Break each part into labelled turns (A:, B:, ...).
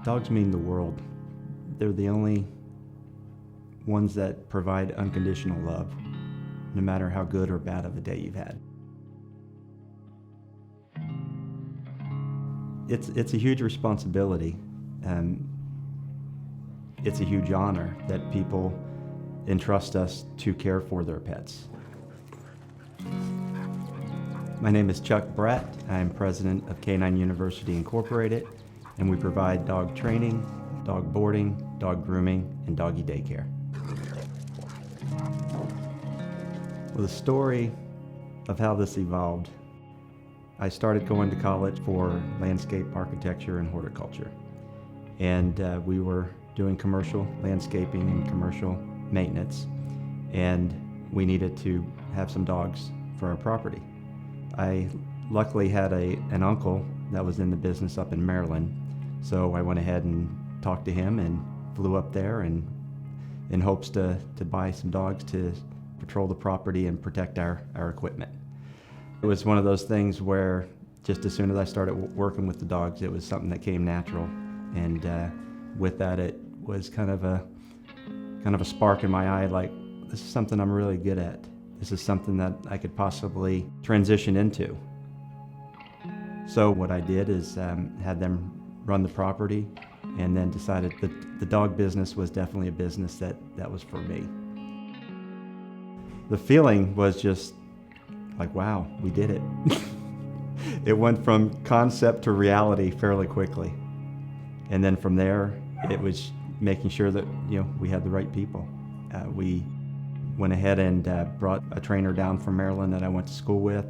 A: Dogs mean the world. They're the only ones that provide unconditional love, no matter how good or bad of a day you've had. It's a huge responsibility, and it's a huge honor that people entrust us to care for their pets. My name is Chuck Bratt. I'm president of Canine University Incorporated, and we provide dog training, dog boarding, dog grooming, and doggy daycare. Well, the story of how this evolved, I started going to college for landscape architecture and horticulture. And we were doing commercial landscaping and commercial maintenance, and we needed to have some dogs for our property. I luckily had an uncle that was in the business up in Maryland, so I went ahead and talked to him and flew up there and in hopes to buy some dogs to patrol the property and protect our equipment. It was one of those things where just as soon as I started working with the dogs, it was something that came natural, and with that it was kind of a spark in my eye, like, this is something I'm really good at. This is something that I could possibly transition into. So what I did is had them run the property, and then decided that the dog business was definitely a business that was for me. The feeling was just like, wow, we did it. It went from concept to reality fairly quickly. And then from there, it was making sure that we had the right people. We went ahead and brought a trainer down from Maryland that I went to school with,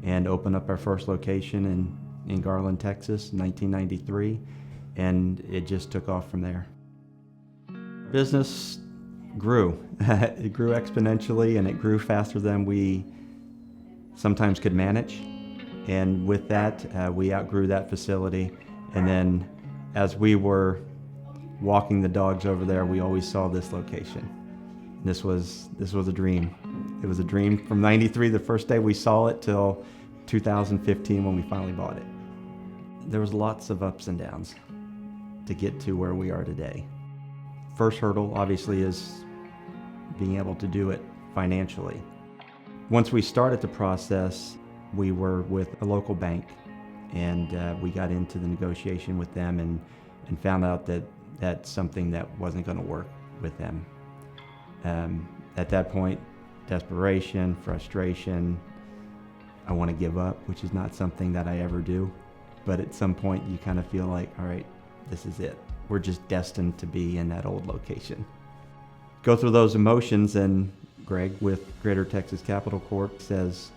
A: and opened up our first location in Garland, Texas in 1993, and it just took off from there. Business grew. It grew exponentially, and it grew faster than we sometimes could manage. And with that, we outgrew that facility. And then as we were walking the dogs over there, we always saw this location. This was a dream. It was a dream from '93, the first day we saw it, till 2015 when we finally bought it. There was lots of ups and downs to get to where we are today. First hurdle, obviously, is being able to do it financially. Once we started the process, we were with a local bank, and we got into the negotiation with them and found out that that's something that wasn't going to work with them. At that point, desperation, frustration, I want to give up, which is not something that I ever do. But at some point, you kind of feel like, all right, this is it. We're just destined to be in that old location. Go through those emotions, and Greg with Greater Texas Capital Corp says,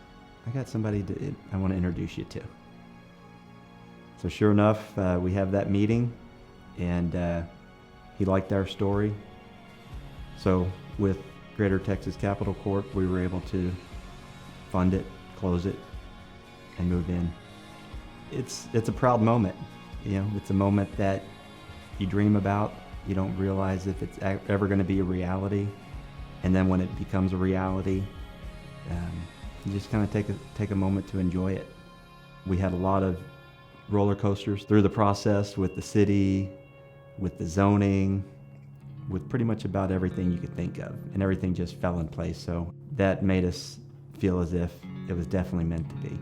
A: I got somebody I want to introduce you to. So sure enough, we have that meeting, and he liked our story. So with Greater Texas Capital Corp, we were able to fund it, close it, and move in. It's a proud moment. It's a moment that you dream about. You don't realize if it's ever going to be a reality, and then when it becomes a reality, you just kind of take a moment to enjoy it. We had a lot of roller coasters through the process with the city, with the zoning, with pretty much about everything you could think of, and everything just fell in place. So that made us feel as if it was definitely meant to be.